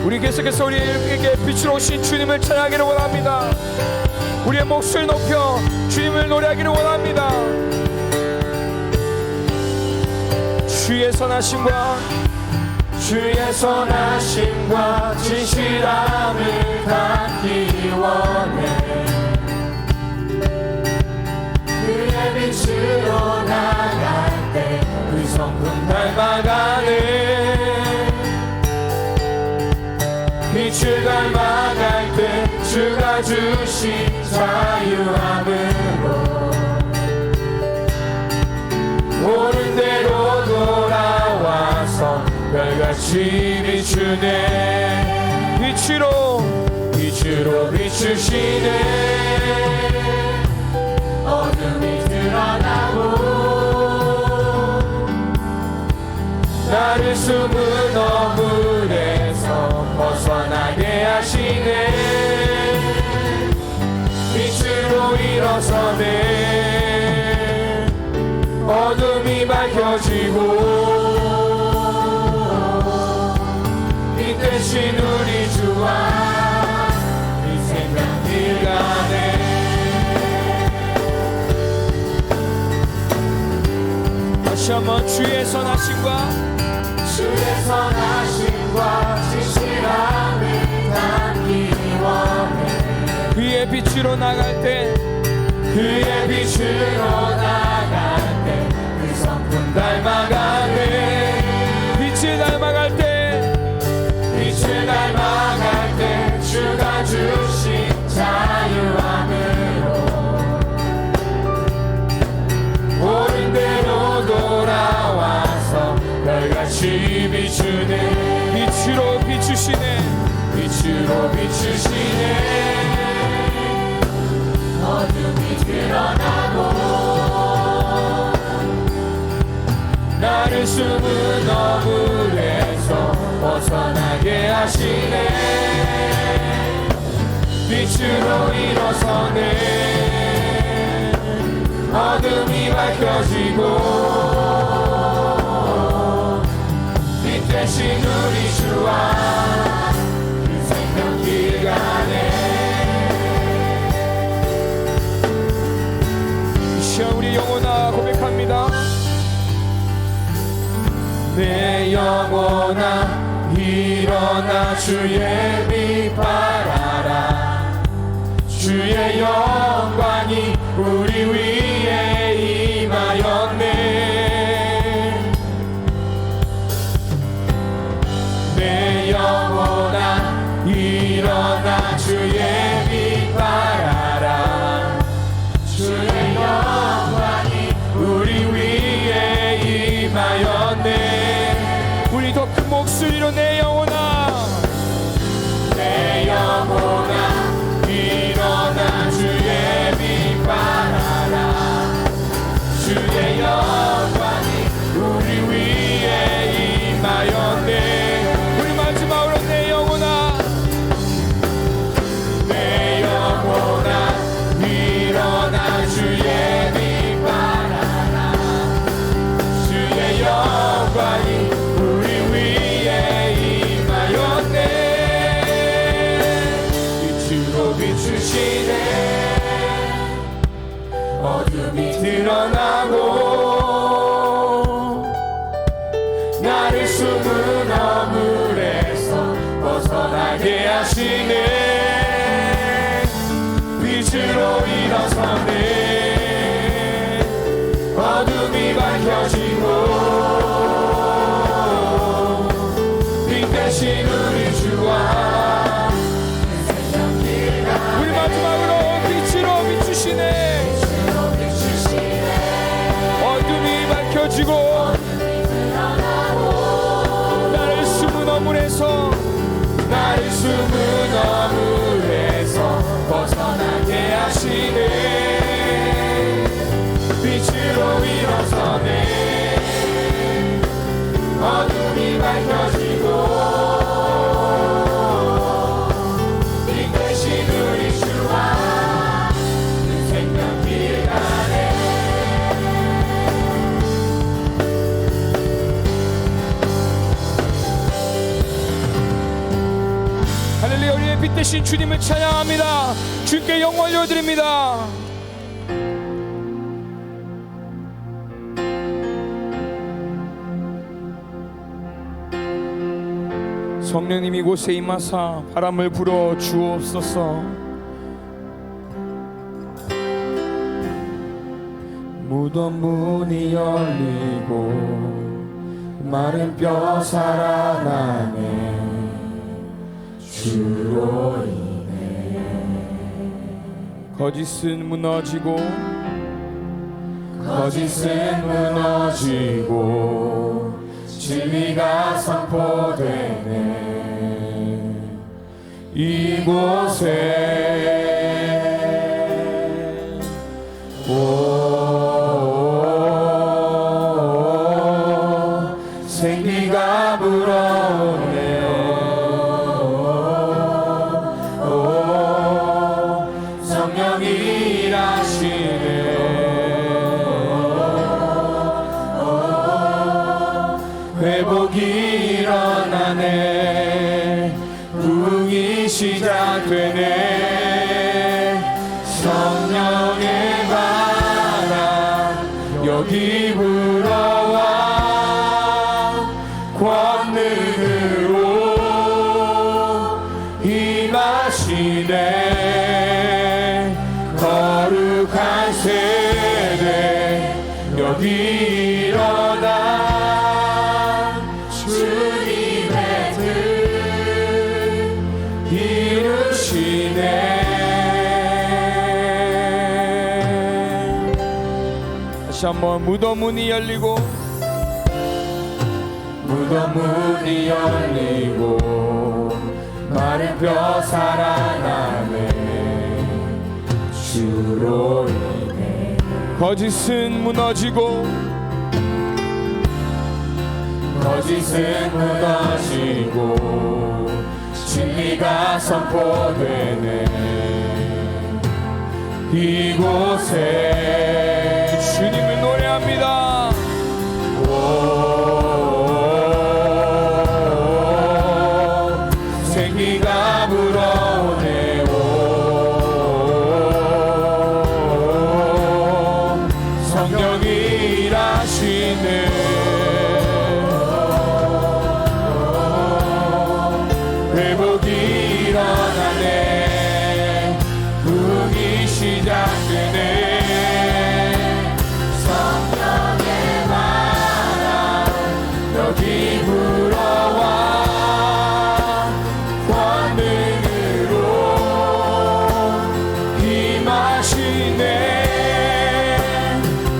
우리 계속해서 우리에게 빛으로 오신 주님을 찬양하기를 원합니다. 우리의 목소리 높여 주님을 노래하기를 원합니다. 주의 선하심과 진실함을 닿기 원해. 그의 빛으로 나갈 때 그 성품 닮아가네. 빛을 닮아갈 때 주가 주신 자유함으로 옳은 대로 돌아와서 별같이 비추네. 빛으로 비추시네. 어둠이 드러나고 나를 숨은 어물에서 벗어나게 하시네. 빛으로 일어서네. 어둠이 밝혀지고 빛 대신 우리 주와 이 생명 길 가네. 다시 한번 주의 선하심과 진실함을 담기 원해. 그의 빛으로 나갈 때 그 성품 닮아가네. 빛을 닮아갈 때 주가 주신 자유함으로 옳은 대로 돌아와서 별같이 비추네. 빛으로 비추시네. 어둠이 드러나고 나를 숨은 어물에서 벗어나게 하시네. 빛으로 일어서네. 어둠이 밝혀지고 빛 대신 우리 주와 그 생명 길 가네. 이 시간 우리 영혼아 고백합니다. 내 영혼아 일어나 주의 빛 발하라. 주의 영광이 우리 위에 임하였네. 내 영혼아 일어나 주의 빛 발하라. 주의 영광이 우리 위에 임하였네. 우리 더 큰 목소리로 내 영혼아 일어나 주의 빛 발하라. 주의 영광이 우리 위에 임하였네. 우리 마지막으로 내 영혼아 일어나 주의 빛 발하라. 주의 영광이 우리 위에 임하였네. 빛으로 비추시네. 어둠이 드러나고 나를 숨은 어물에서 벗어나게 하시네. 빛으로 일어서네. 어둠이 밝혀지고 빛 대신 우리 주와 우리 마지막으로 빛으로 비추시네. 어둠이 밝혀지고 나를 숨은 어물에서 벗어나게 하시네. 빛으로 일어서네. 어둠이 밝혀지고 빛 대신 우리 주와 그 생명 길 가네. 살아계신 주님을 찬양합니다. 주께 영광 올려드립니다. 성령님 이곳에 임하사 바람을 불어 주옵소서. 무덤 문이 열리고 마른 뼈 살아나네. 주로 인해 거짓은 무너지고 진리가 선포되네. 이곳에 생기가 불어오네요. 성령이 일하시네. 회복이 일어나네. 부흥이 시작되네. 성령의 바람 여기 불어와 권능으로 임하시네. 거룩한 세대 여기 일어나 주님의 뜻 이루시네. 다시 한번 무덤 문이 열리고 마른 뼈 살아나네. 주로 인해 거짓은 무너지고 진리가 선포되네. 이곳에 주님을 노래합니다. 생기가 불어오네요. 성령이 일하시네. 회복이 일어나네. 부흥이 시작되네. 성령의 바람 여기 불어와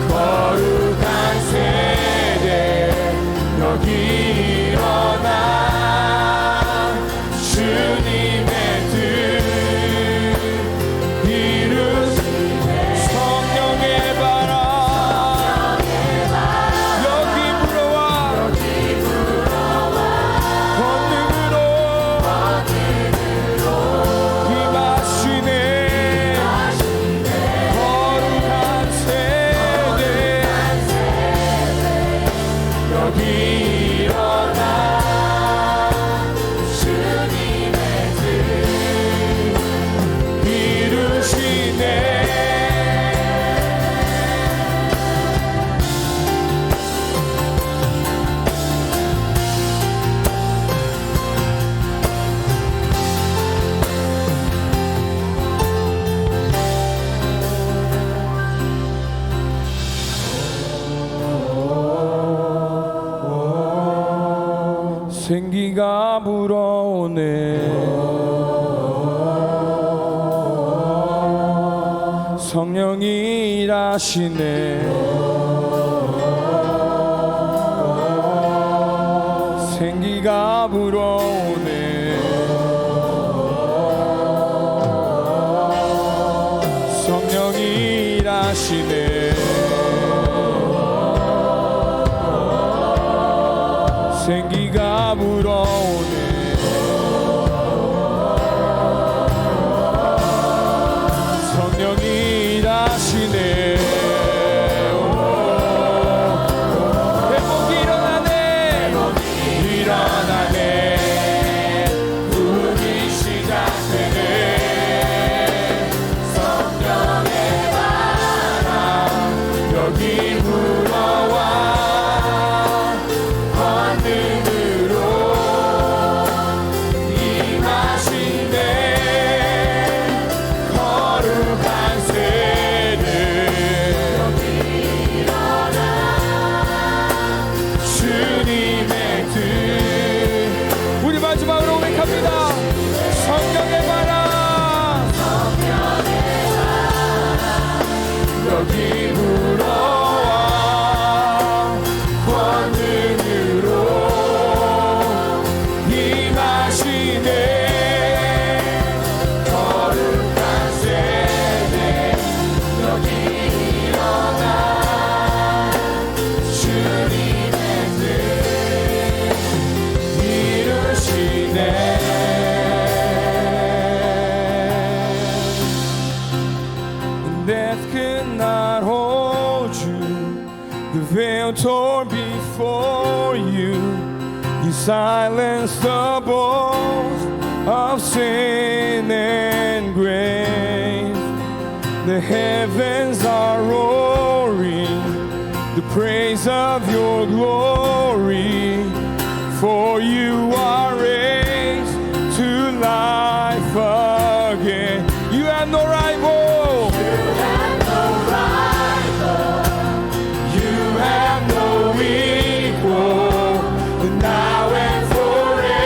거룩한 세대 여기 일어나 주님의 뜻 이루시네. 성령의 바람 여기 불어와 권능으로 임하시네. 여기 일어나 주님의 뜻 이루시네. 생기가 불어오네. 성령이 일하시네. 생기가 불어오네. 성령이 일하시네. 생기가 불어오네. 성령이 일하시네. 회복이 일어나네. 일어나네. 부흥이 시작되네. the veil torn before you. You silenced the boast of sin and grave. The heavens are roaring the praise of your glory, for you are raised to life again. You have no rival. You have no rival. You have no equal. Now and forever,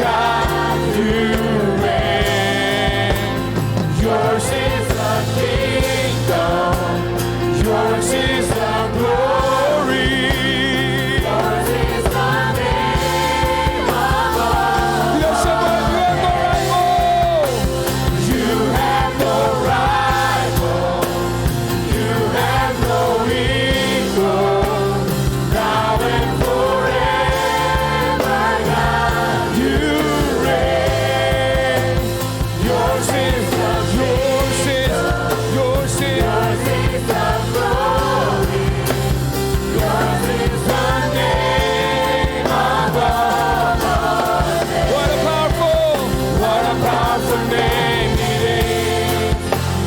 God, you reign. Yours is the kingdom. Yours is the glory. Yours is the name above. Yes, you have no rival. You have no equal. Now and forever, God, you reign. Yours is the glory. Yours is the name above all names. What a powerful name it is.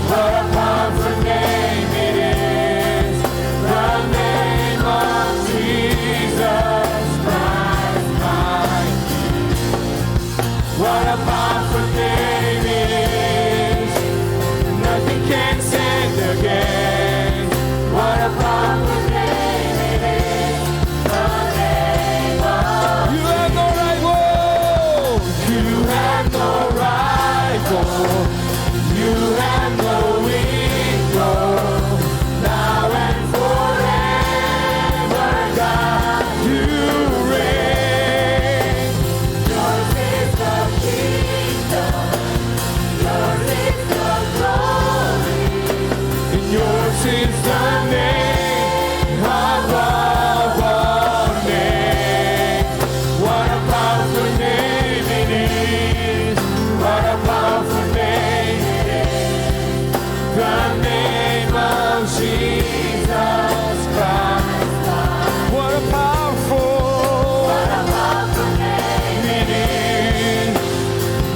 What a powerful name it is. The name of Jesus Christ, my King. What a powerful name it is. Nothing can stand against. What a powerful name it is. The name of You have no rival. You have no rival. You have no equal. Now and forever, God, you reign. Yours is the kingdom. Yours is the glory. And yours is the name above all names. What a powerful name it is. What a powerful name it is. The name of Jesus Christ. What a powerful name it is.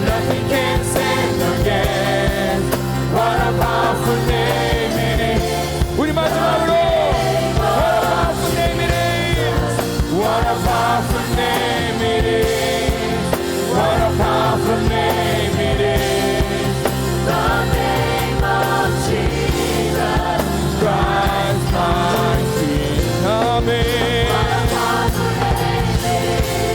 Nothing can stand against. What a powerful name it is. 우리 마지막으로 What a powerful name it is. What a powerful name it is. What a powerful name it is. The name of Jesus Christ, my King. Amen. What a powerful name it is.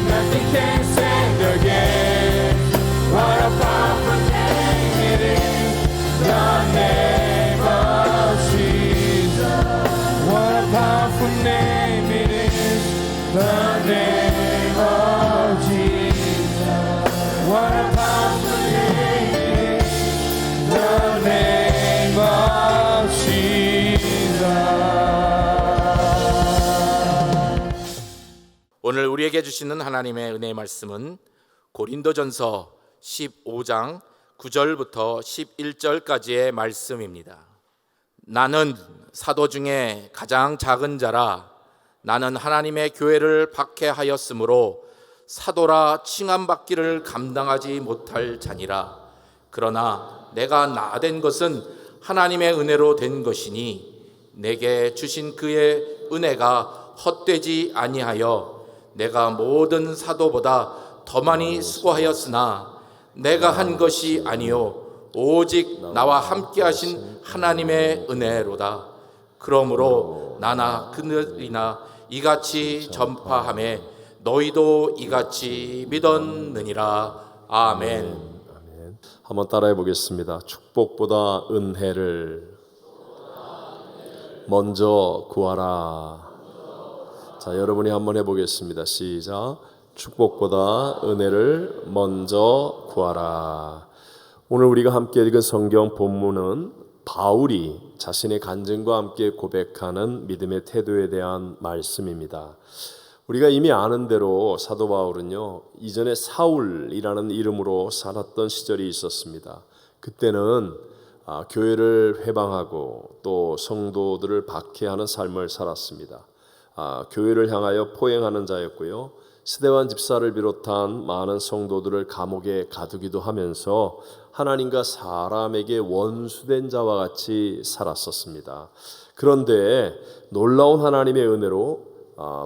Nothing can stand against. What a powerful name it is. The name of Jesus. What a powerful name it is. The name of Jesus. What a powerful name it is. The name of Jesus. 오늘 우리에게 주시는 하나님의 은혜의 말씀은 고린도전서 15장 9절부터 11절까지의 말씀입니다. 나는 사도 중에 가장 작은 자라. 나는 하나님의 교회를 박해하였으므로 사도라 칭함받기를 감당하지 못할 자니라. 그러나 내가 나된 것은 하나님의 은혜로 된 것이니 내게 주신 그의 은혜가 헛되지 아니하여 내가 모든 사도보다 더 많이 수고하였으나 내가 한 것이 아니요 오직 나와 함께 하신 하나님의 은혜로다. 그러므로 나나 그들이나 이같이 전파하매 너희도 이같이 믿었느니라. 아멘. 한번 따라해 보겠습니다. 축복보다 은혜를 먼저 구하라. 자, 여러분이 한번 해보겠습니다. 시작. 축복보다 은혜를 먼저 구하라. 오늘 우리가 함께 읽은 성경 본문은 바울이 자신의 간증과 함께 고백하는 믿음의 태도에 대한 말씀입니다. 우리가 이미 아는 대로 사도 바울은요, 이전에 사울이라는 이름으로 살았던 시절이 있었습니다. 그때는 교회를 회방하고 또 성도들을 박해하는 삶을 살았습니다. 교회를 향하여 포행하는 자였고요. 스데반 집사를 비롯한 많은 성도들을 감옥에 가두기도 하면서 하나님과 사람에게 원수된 자와 같이 살았었습니다. 그런데 놀라운 하나님의 은혜로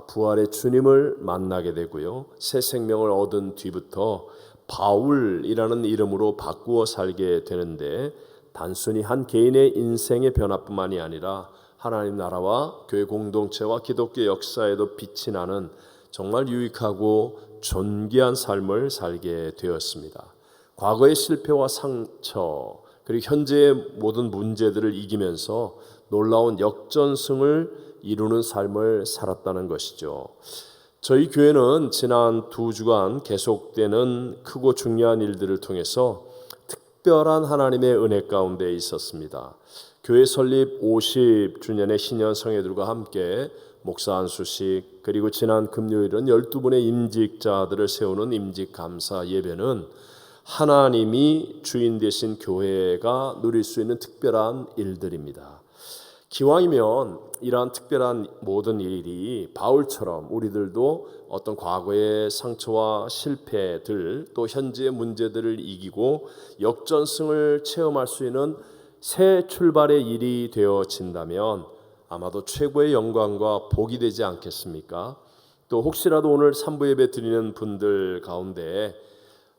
부활의 주님을 만나게 되고요. 새 생명을 얻은 뒤부터 바울이라는 이름으로 바꾸어 살게 되는데, 단순히 한 개인의 인생의 변화뿐만이 아니라 하나님 나라와 교회 공동체와 기독교 역사에도 빛이 나는 정말 유익하고 존귀한 삶을 살게 되었습니다. 과거의 실패와 상처 그리고 현재의 모든 문제들을 이기면서 놀라운 역전승을 이루는 삶을 살았다는 것이죠. 저희 교회는 지난 2주간 계속되는 크고 중요한 일들을 통해서 특별한 하나님의 은혜 가운데 있었습니다. 교회 설립 50주년의 신년 성회들과 함께 목사 안수식, 그리고 지난 금요일은 12분의 임직자들을 세우는 임직 감사 예배는 하나님이 주인 되신 교회가 누릴 수 있는 특별한 일들입니다. 기왕이면 이러한 특별한 모든 일이 바울처럼 우리들도 어떤 과거의 상처와 실패들, 또 현재의 문제들을 이기고 역전승을 체험할 수 있는 새 출발의 일이 되어진다면 아마도 최고의 영광과 복이 되지 않겠습니까? 또 혹시라도 오늘 3부 예배 드리는 분들 가운데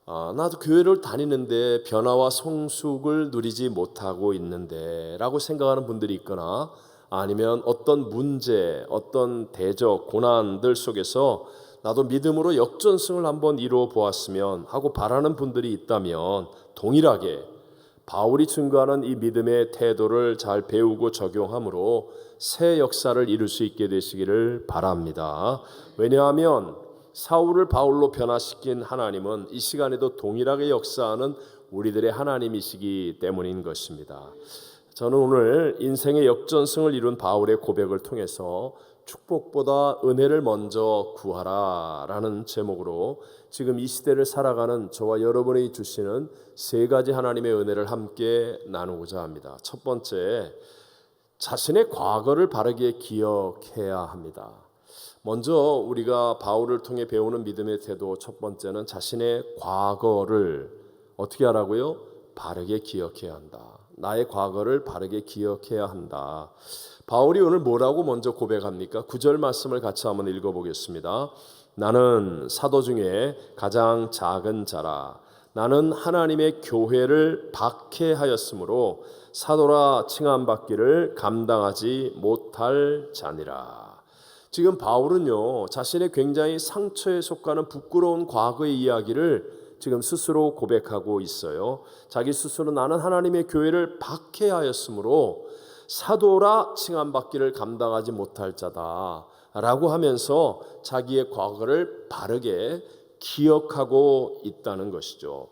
나도 교회를 다니는데 변화와 성숙을 누리지 못하고 있는데 라고 생각하는 분들이 있거나, 아니면 어떤 문제, 어떤 대적, 고난들 속에서 나도 믿음으로 역전승을 한번 이루어 보았으면 하고 바라는 분들이 있다면, 동일하게 바울이 증거하는 이 믿음의 태도를 잘 배우고 적용함으로 새 역사를 이룰 수 있게 되시기를 바랍니다. 왜냐하면 사울을 바울로 변화시킨 하나님은 이 시간에도 동일하게 역사하는 우리들의 하나님이시기 때문인 것입니다. 저는 오늘 인생의 역전승을 이룬 바울의 고백을 통해서 축복보다 은혜를 먼저 구하라 라는 제목으로 지금 이 시대를 살아가는 저와 여러분이 주시는 3가지 하나님의 은혜를 함께 나누고자 합니다. 첫 번째, 자신의 과거를 바르게 기억해야 합니다. 먼저 우리가 바울을 통해 배우는 믿음의 태도 첫 번째는 자신의 과거를 어떻게 하라고요? 바르게 기억해야 한다. 나의 과거를 바르게 기억해야 한다. 바울이 오늘 뭐라고 먼저 고백합니까? 9절 말씀을 같이 한번 읽어보겠습니다. 나는 사도 중에 가장 작은 자라. 나는 하나님의 교회를 박해하였으므로 사도라 칭함받기를 감당하지 못할 자니라. 지금 바울은요, 자신의 굉장히 상처에 속하는 부끄러운 과거의 이야기를 지금 스스로 고백하고 있어요. 자기 스스로 나는 하나님의 교회를 박해하였으므로 사도라 칭함받기를 감당하지 못할 자다 라고 하면서 자기의 과거를 바르게 기억하고 있다는 것이죠.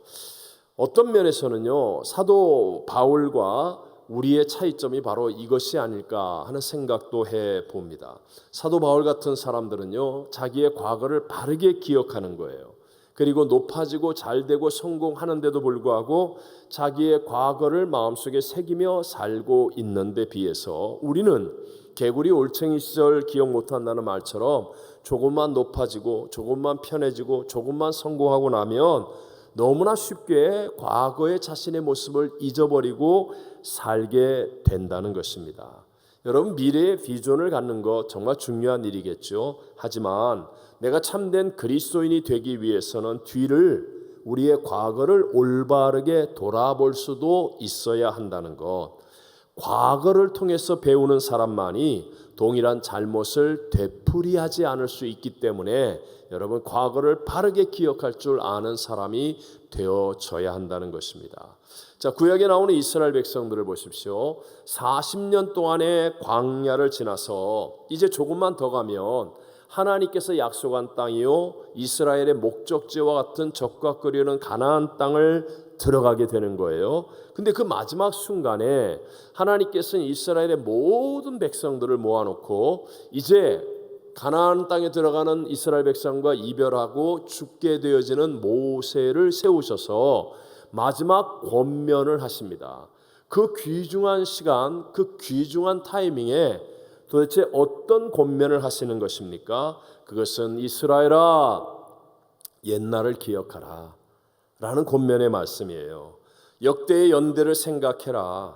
어떤 면에서는요, 사도 바울과 우리의 차이점이 바로 이것이 아닐까 하는 생각도 해봅니다. 사도 바울 같은 사람들은요, 자기의 과거를 바르게 기억하는 거예요. 그리고 높아지고 잘되고 성공하는데도 불구하고 자기의 과거를 마음속에 새기며 살고 있는데 비해서 우리는 개구리 올챙이 시절 기억 못한다는 말처럼 조금만 높아지고 조금만 편해지고 조금만 성공하고 나면 너무나 쉽게 과거의 자신의 모습을 잊어버리고 살게 된다는 것입니다. 여러분, 미래의 비전을 갖는 것 정말 중요한 일이겠죠. 하지만 내가 참된 그리스도인이 되기 위해서는 뒤를, 우리의 과거를 올바르게 돌아볼 수도 있어야 한다는 것. 과거를 통해서 배우는 사람만이 동일한 잘못을 되풀이하지 않을 수 있기 때문에 여러분, 과거를 바르게 기억할 줄 아는 사람이 되어져야 한다는 것입니다. 자, 구약에 나오는 이스라엘 백성들을 보십시오. 40년 동안의 광야를 지나서 이제 조금만 더 가면 하나님께서 약속한 땅이요, 이스라엘의 목적지와 같은 적과 끓이는 가나안 땅을 들어가게 되는 거예요. 근데 그 마지막 순간에 하나님께서는 이스라엘의 모든 백성들을 모아놓고 이제 가나안 땅에 들어가는 이스라엘 백성과 이별하고 죽게 되어지는 모세를 세우셔서 마지막 권면을 하십니다. 그 귀중한 시간, 그 귀중한 타이밍에 도대체 어떤 권면을 하시는 것입니까? 그것은 이스라엘아, 옛날을 기억하라 라는 권면의 말씀이에요. 역대의 연대를 생각해라.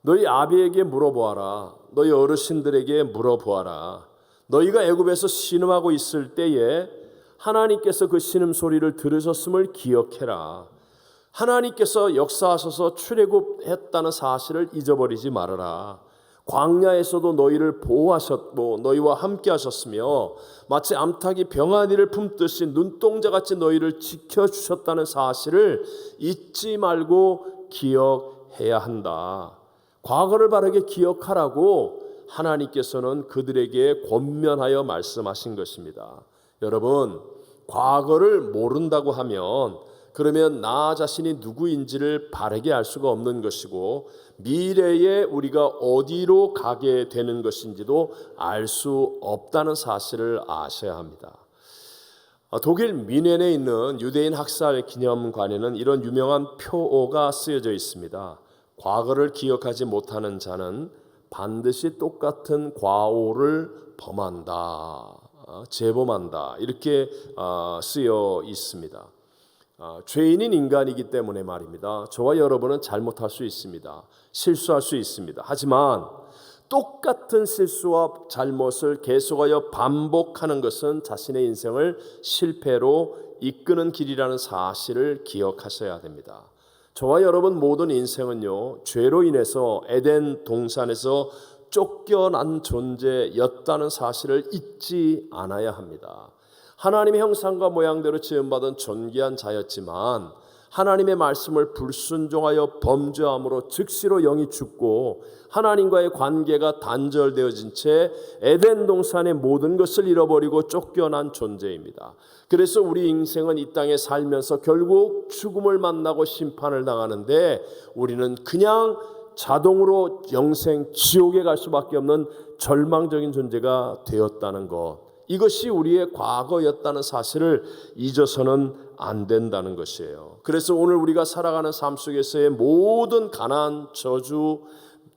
너희 아비에게 물어보아라. 너희 어르신들에게 물어보아라. 너희가 애굽에서 신음하고 있을 때에 하나님께서 그 신음 소리를 들으셨음을 기억해라. 하나님께서 역사하셔서 출애굽했다는 사실을 잊어버리지 말아라. 광야에서도 너희를 보호하셨고 너희와 함께 하셨으며 마치 암탉이 병아리를 품듯이 눈동자같이 너희를 지켜주셨다는 사실을 잊지 말고 기억해야 한다. 과거를 바르게 기억하라고 하나님께서는 그들에게 권면하여 말씀하신 것입니다. 여러분, 과거를 모른다고 하면 그러면 나 자신이 누구인지를 바르게 알 수가 없는 것이고 미래에 우리가 어디로 가게 되는 것인지도 알 수 없다는 사실을 아셔야 합니다. 독일 뮌헨에 있는 유대인 학살 기념관에는 이런 유명한 표어가 쓰여져 있습니다. 과거를 기억하지 못하는 자는 반드시 똑같은 과오를 범한다, 재범한다, 이렇게 쓰여 있습니다. 죄인인 인간이기 때문에 말입니다. 저와 여러분은 잘못할 수 있습니다. 실수할 수 있습니다. 하지만 똑같은 실수와 잘못을 계속하여 반복하는 것은 자신의 인생을 실패로 이끄는 길이라는 사실을 기억하셔야 됩니다. 저와 여러분 모든 인생은요, 죄로 인해서 에덴 동산에서 쫓겨난 존재였다는 사실을 잊지 않아야 합니다. 하나님의 형상과 모양대로 지음받은 존귀한 자였지만 하나님의 말씀을 불순종하여 범죄함으로 즉시로 영이 죽고 하나님과의 관계가 단절되어진 채 에덴 동산의 모든 것을 잃어버리고 쫓겨난 존재입니다. 그래서 우리 인생은 이 땅에 살면서 결국 죽음을 만나고 심판을 당하는데 우리는 그냥 자동으로 영생 지옥에 갈 수밖에 없는 절망적인 존재가 되었다는 것, 이것이 우리의 과거였다는 사실을 잊어서는 안 된다는 것이에요. 그래서 오늘 우리가 살아가는 삶 속에서의 모든 가난, 저주,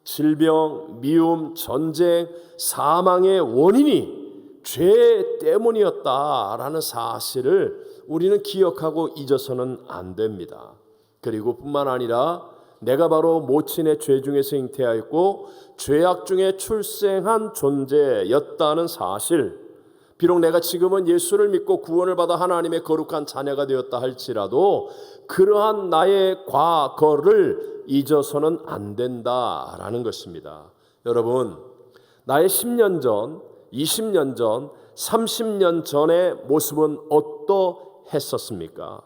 질병, 미움, 전쟁, 사망의 원인이 죄 때문이었다라는 사실을 우리는 기억하고 잊어서는 안 됩니다. 그리고 뿐만 아니라 내가 바로 모친의 죄 중에서 잉태하였고 죄악 중에 출생한 존재였다는 사실, 비록 내가 지금은 예수를 믿고 구원을 받아 하나님의 거룩한 자녀가 되었다 할지라도 그러한 나의 과거를 잊어서는 안 된다라는 것입니다. 여러분, 나의 10년 전, 20년 전, 30년 전의 모습은 어떠했었습니까?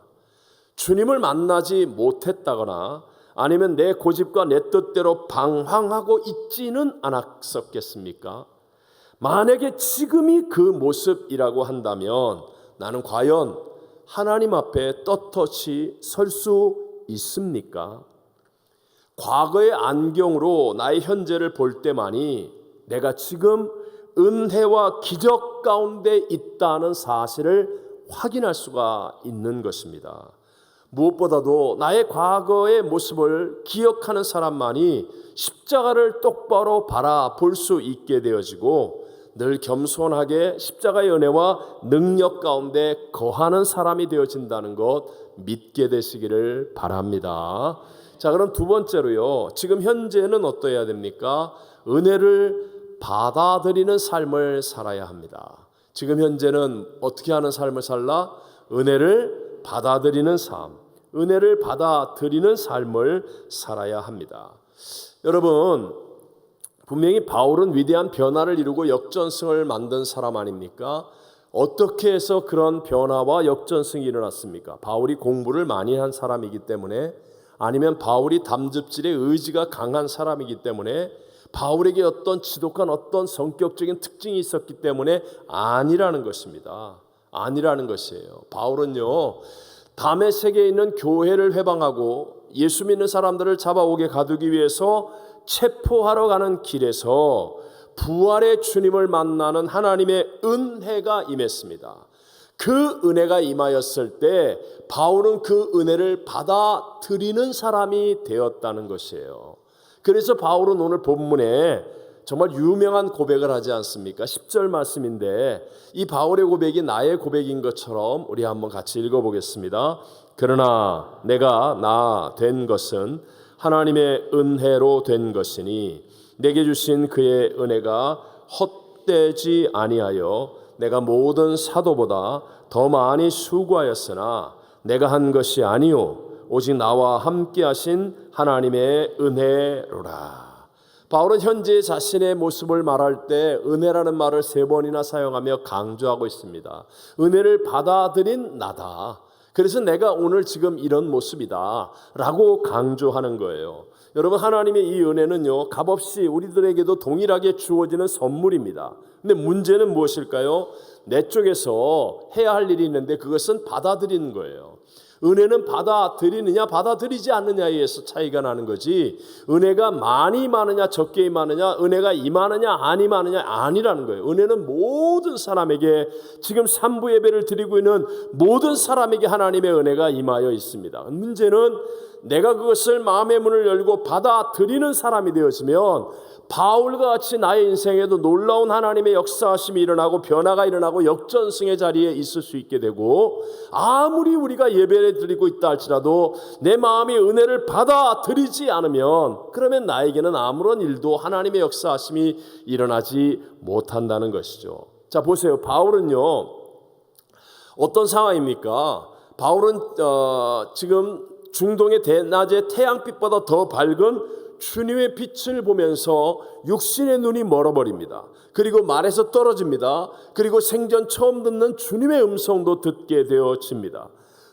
주님을 만나지 못했다거나 아니면 내 고집과 내 뜻대로 방황하고 있지는 않았었겠습니까? 만약에 지금이 그 모습이라고 한다면 나는 과연 하나님 앞에 떳떳이 설 수 있습니까? 과거의 안경으로 나의 현재를 볼 때만이 내가 지금 은혜와 기적 가운데 있다는 사실을 확인할 수가 있는 것입니다. 무엇보다도 나의 과거의 모습을 기억하는 사람만이 십자가를 똑바로 바라볼 수 있게 되어지고 늘 겸손하게 십자가의 은혜와 능력 가운데 거하는 사람이 되어진다는 것 믿게 되시기를 바랍니다. 자, 그럼 두 번째로요, 지금 현재는 어떠해야 됩니까? 은혜를 받아들이는 삶을 살아야 합니다. 지금 현재는 어떻게 하는 삶을 살라? 은혜를 받아들이는 삶, 은혜를 받아들이는 삶을 살아야 합니다. 여러분, 분명히 바울은 위대한 변화를 이루고 역전승을 만든 사람 아닙니까? 어떻게 해서 그런 변화와 역전승이 일어났습니까? 바울이 공부를 많이 한 사람이기 때문에, 아니면 바울이 담즙질의 의지가 강한 사람이기 때문에, 바울에게 어떤 지독한 어떤 성격적인 특징이 있었기 때문에 아니라는 것입니다. 아니라는 것이에요. 바울은요, 다메섹에 있는 교회를 회방하고 예수 믿는 사람들을 잡아오게 가두기 위해서 체포하러 가는 길에서 부활의 주님을 만나는 하나님의 은혜가 임했습니다. 그 은혜가 임하였을 때 바울은 그 은혜를 받아들이는 사람이 되었다는 것이에요. 그래서 바울은 오늘 본문에 정말 유명한 고백을 하지 않습니까? 10절 말씀인데 이 바울의 고백이 나의 고백인 것처럼 우리 한번 같이 읽어보겠습니다. 그러나 내가 나 된 것은 하나님의 은혜로 된 것이니 내게 주신 그의 은혜가 헛되지 아니하여 내가 모든 사도보다 더 많이 수고하였으나 내가 한 것이 아니요 오직 나와 함께 하신 하나님의 은혜로라. 바울은 현재 자신의 모습을 말할 때 은혜라는 말을 3번이나 사용하며 강조하고 있습니다. 은혜를 받아들인 나다. 그래서 내가 오늘 지금 이런 모습이다 라고 강조하는 거예요. 여러분, 하나님의 이 은혜는요, 값없이 우리들에게도 동일하게 주어지는 선물입니다. 근데 문제는 무엇일까요? 내 쪽에서 해야 할 일이 있는데 그것은 받아들이는 거예요. 은혜는 받아들이느냐 받아들이지 않느냐에 의해서 차이가 나는 거지, 은혜가 많이 많으냐 적게 많으냐, 은혜가 임하느냐 안 임하느냐 아니라는 거예요. 은혜는 모든 사람에게, 지금 3부 예배를 드리고 있는 모든 사람에게 하나님의 은혜가 임하여 있습니다. 문제는 내가 그것을 마음의 문을 열고 받아들이는 사람이 되어지면 바울과 같이 나의 인생에도 놀라운 하나님의 역사하심이 일어나고 변화가 일어나고 역전승의 자리에 있을 수 있게 되고, 아무리 우리가 예배를 드리고 있다 할지라도 내 마음이 은혜를 받아들이지 않으면 그러면 나에게는 아무런 일도 하나님의 역사하심이 일어나지 못한다는 것이죠. 자, 보세요. 바울은요, 어떤 상황입니까? 바울은 지금 중동의 대낮의 태양빛보다 더 밝은 주님의 빛을 보면서 육신의 눈이 멀어버립니다. 그리고 말에서 떨어집니다. 그리고 생전 처음 듣는 주님의 음성도 듣게 되어집니다.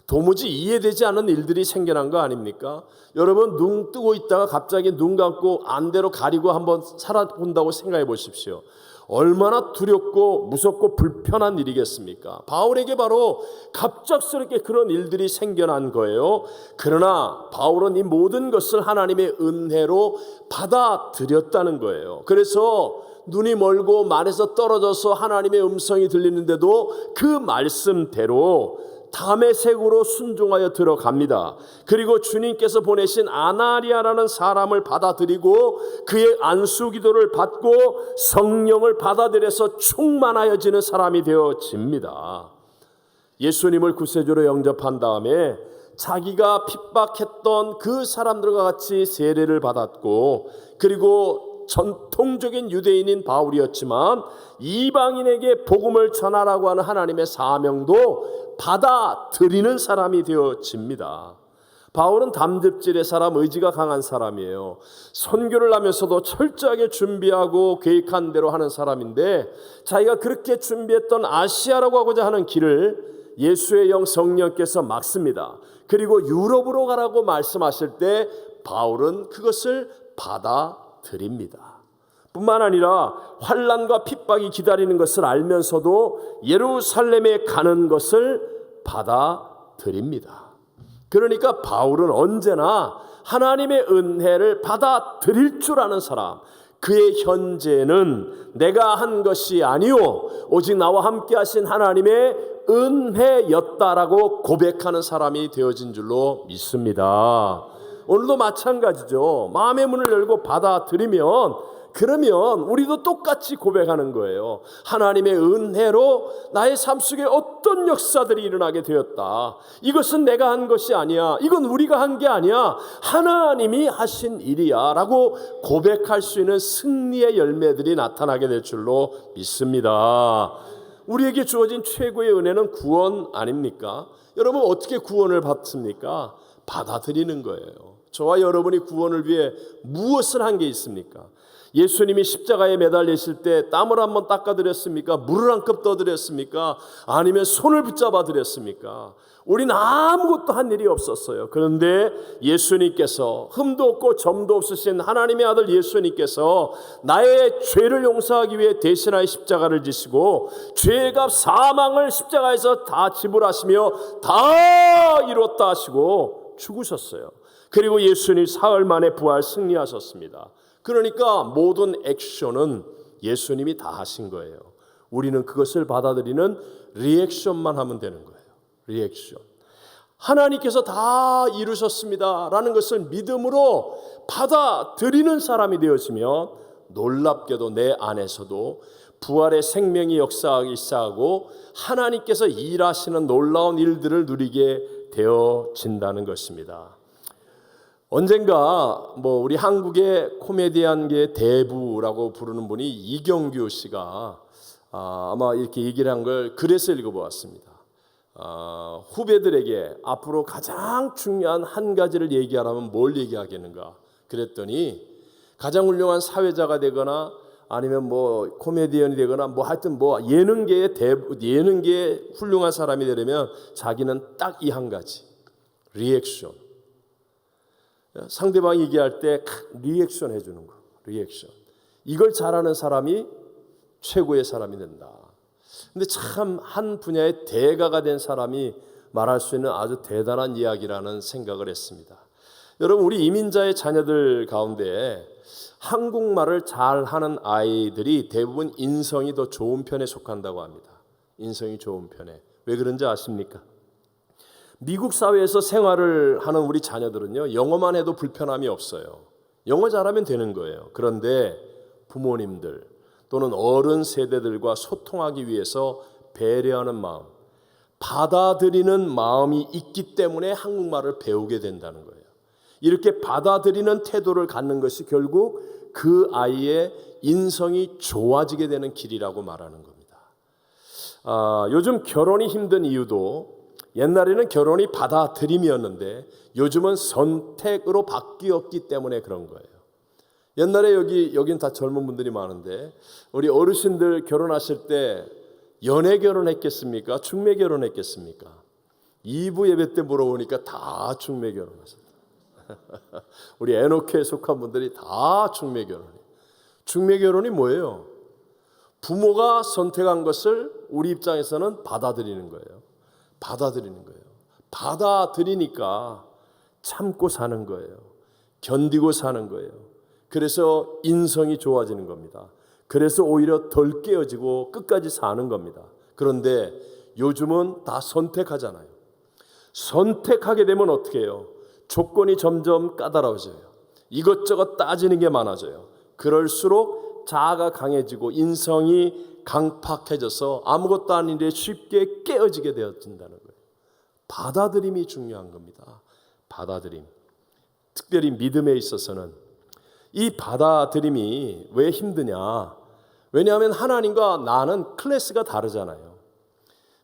도무지 이해되지 않는 일들이 생겨난 거 아닙니까? 여러분, 눈 뜨고 있다가 갑자기 눈 감고 안대로 가리고 한번 살아본다고 생각해 보십시오. 얼마나 두렵고 무섭고 불편한 일이겠습니까? 바울에게 바로 갑작스럽게 그런 일들이 생겨난 거예요. 그러나 바울은 이 모든 것을 하나님의 은혜로 받아들였다는 거예요. 그래서 눈이 멀고 말에서 떨어져서 하나님의 음성이 들리는데도 그 말씀대로 다메섹으로 순종하여 들어갑니다. 그리고 주님께서 보내신 아나리아라는 사람을 받아들이고 그의 안수 기도를 받고 성령을 받아들여서 충만하여지는 사람이 되어집니다. 예수님을 구세주로 영접한 다음에 자기가 핍박했던 그 사람들과 같이 세례를 받았고, 그리고 전통적인 유대인인 바울이었지만 이방인에게 복음을 전하라고 하는 하나님의 사명도 받아들이는 사람이 되어집니다. 바울은 담즙질의 사람, 의지가 강한 사람이에요. 선교를 하면서도 철저하게 준비하고 계획한 대로 하는 사람인데, 자기가 그렇게 준비했던 아시아라고 하고자 하는 길을 예수의 영 성령께서 막습니다. 그리고 유럽으로 가라고 말씀하실 때 바울은 그것을 받아들입니다. 뿐만 아니라 환난과 핍박이 기다리는 것을 알면서도 예루살렘에 가는 것을 받아들입니다. 그러니까 바울은 언제나 하나님의 은혜를 받아들일 줄 아는 사람, 그의 현재는 내가 한 것이 아니요 오직 나와 함께 하신 하나님의 은혜였다라고 고백하는 사람이 되어진 줄로 믿습니다. 오늘도 마찬가지죠. 마음의 문을 열고 받아들이면, 그러면 우리도 똑같이 고백하는 거예요. 하나님의 은혜로 나의 삶 속에 어떤 역사들이 일어나게 되었다. 이것은 내가 한 것이 아니야. 이건 우리가 한 게 아니야. 하나님이 하신 일이야 라고 고백할 수 있는 승리의 열매들이 나타나게 될 줄로 믿습니다. 우리에게 주어진 최고의 은혜는 구원 아닙니까? 여러분, 어떻게 구원을 받습니까? 받아들이는 거예요. 저와 여러분이 구원을 위해 무엇을 한 게 있습니까? 예수님이 십자가에 매달리실 때 땀을 한번 닦아드렸습니까? 물을 한 컵 떠드렸습니까? 아니면 손을 붙잡아 드렸습니까? 우린 아무것도 한 일이 없었어요. 그런데 예수님께서, 흠도 없고 점도 없으신 하나님의 아들 예수님께서 나의 죄를 용서하기 위해 대신하여 십자가를 지시고 죄값 사망을 십자가에서 다 지불하시며 다 이뤘다 하시고 죽으셨어요. 그리고 예수님 사흘 만에 부활 승리하셨습니다. 그러니까 모든 액션은 예수님이 다 하신 거예요. 우리는 그것을 받아들이는 리액션만 하면 되는 거예요. 리액션. 하나님께서 다 이루셨습니다라는 것을 믿음으로 받아들이는 사람이 되어지면 놀랍게도 내 안에서도 부활의 생명이 역사하기 시작하고 하나님께서 일하시는 놀라운 일들을 누리게 되어진다는 것입니다. 언젠가 우리 한국의 코미디언계의 대부라고 부르는 분이 이경규 씨가 아마 이렇게 얘기를 한 걸 글에서 읽어보았습니다. 후배들에게 앞으로 가장 중요한 한 가지를 얘기하라면 뭘 얘기하겠는가? 그랬더니 가장 훌륭한 사회자가 되거나 아니면 코미디언이 되거나 하여튼 예능계의 훌륭한 사람이 되려면 자기는 딱 이 한 가지, 리액션. 상대방이 얘기할 때 리액션 해주는 거, 리액션. 이걸 잘하는 사람이 최고의 사람이 된다. 근데 참 한 분야의 대가가 된 사람이 말할 수 있는 아주 대단한 이야기라는 생각을 했습니다. 여러분, 우리 이민자의 자녀들 가운데 한국말을 잘하는 아이들이 대부분 인성이 더 좋은 편에 속한다고 합니다. 인성이 좋은 편에. 왜 그런지 아십니까? 미국 사회에서 생활을 하는 우리 자녀들은요, 영어만 해도 불편함이 없어요. 영어 잘하면 되는 거예요. 그런데 부모님들 또는 어른 세대들과 소통하기 위해서 배려하는 마음, 받아들이는 마음이 있기 때문에 한국말을 배우게 된다는 거예요. 이렇게 받아들이는 태도를 갖는 것이 결국 그 아이의 인성이 좋아지게 되는 길이라고 말하는 겁니다. 요즘 결혼이 힘든 이유도 옛날에는 결혼이 받아들임이었는데 요즘은 선택으로 바뀌었기 때문에 그런 거예요. 옛날에 여긴 다 젊은 분들이 많은데 우리 어르신들 결혼하실 때 연애 결혼했겠습니까? 중매 결혼했겠습니까? 2부 예배 때 물어보니까 다 중매 결혼하셨어요. 우리 에노케에 속한 분들이 다 중매 결혼이에요. 중매 결혼이 뭐예요? 부모가 선택한 것을 우리 입장에서는 받아들이는 거예요. 받아들이는 거예요. 받아들이니까 참고 사는 거예요. 견디고 사는 거예요. 그래서 인성이 좋아지는 겁니다. 그래서 오히려 덜 깨어지고 끝까지 사는 겁니다. 그런데 요즘은 다 선택하잖아요. 선택하게 되면 어떻게 해요? 조건이 점점 까다로워져요. 이것저것 따지는 게 많아져요. 그럴수록 자아가 강해지고 인성이 강팍해져서 아무것도 아닌 데 쉽게 깨어지게 되어진다는 거예요. 받아들임이 중요한 겁니다. 받아들임. 특별히 믿음에 있어서는 이 받아들임이 왜 힘드냐? 왜냐하면 하나님과 나는 클래스가 다르잖아요.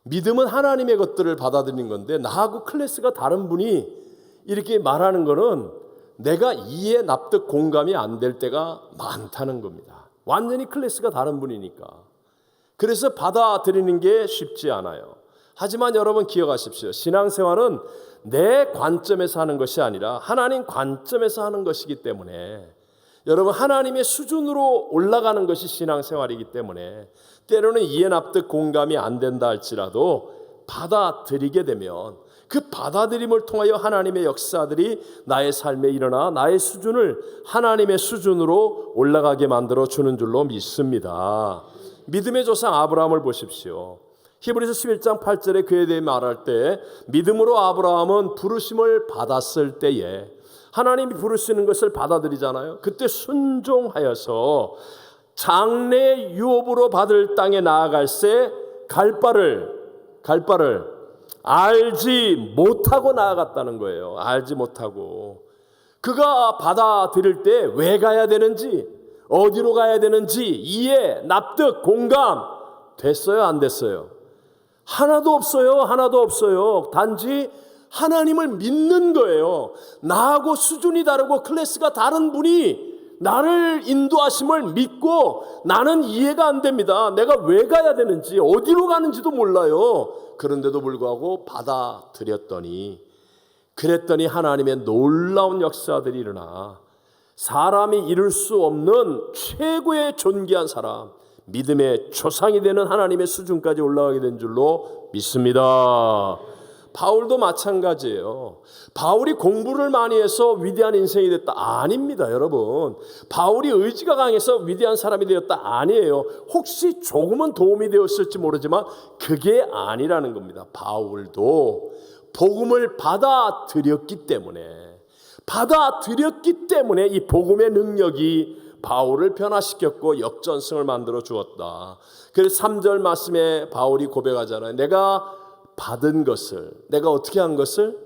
믿음은 하나님의 것들을 받아들이는 건데 나하고 클래스가 다른 분이 이렇게 말하는 거는 내가 이해, 납득, 공감이 안 될 때가 많다는 겁니다. 완전히 클래스가 다른 분이니까. 그래서 받아들이는 게 쉽지 않아요. 하지만 여러분 기억하십시오. 신앙생활은 내 관점에서 하는 것이 아니라 하나님 관점에서 하는 것이기 때문에 여러분 하나님의 수준으로 올라가는 것이 신앙생활이기 때문에 때로는 이해, 납득, 공감이 안 된다 할지라도 받아들이게 되면 그 받아들임을 통하여 하나님의 역사들이 나의 삶에 일어나 나의 수준을 하나님의 수준으로 올라가게 만들어 주는 줄로 믿습니다. 믿음의 조상 아브라함을 보십시오. 히브리서 11장 8절에 그에 대해 말할 때 믿음으로 아브라함은 부르심을 받았을 때에 하나님이 부르시는 것을 받아들이잖아요. 그때 순종하여서 장래 유업으로 받을 땅에 나아갈새 갈 바를 알지 못하고 나아갔다는 거예요. 알지 못하고. 그가 받아들일 때 왜 가야 되는지, 어디로 가야 되는지 이해, 납득, 공감 됐어요? 안 됐어요? 하나도 없어요. 하나도 없어요. 단지 하나님을 믿는 거예요. 나하고 수준이 다르고 클래스가 다른 분이 나를 인도하심을 믿고 나는 이해가 안 됩니다. 내가 왜 가야 되는지 어디로 가는지도 몰라요. 그런데도 불구하고 그랬더니 하나님의 놀라운 역사들이 일어나 사람이 이룰 수 없는 최고의 존귀한 사람, 믿음의 조상이 되는 하나님의 수준까지 올라가게 된 줄로 믿습니다. 바울도 마찬가지예요. 바울이 공부를 많이 해서 위대한 인생이 됐다? 아닙니다, 여러분. 바울이 의지가 강해서 위대한 사람이 되었다? 아니에요. 혹시 조금은 도움이 되었을지 모르지만 그게 아니라는 겁니다. 바울도 복음을 받아들였기 때문에 이 복음의 능력이 바울을 변화시켰고 역전승을 만들어 주었다. 그래서 3절 말씀에 바울이 고백하잖아요. 내가 받은 것을, 내가 어떻게 한 것을?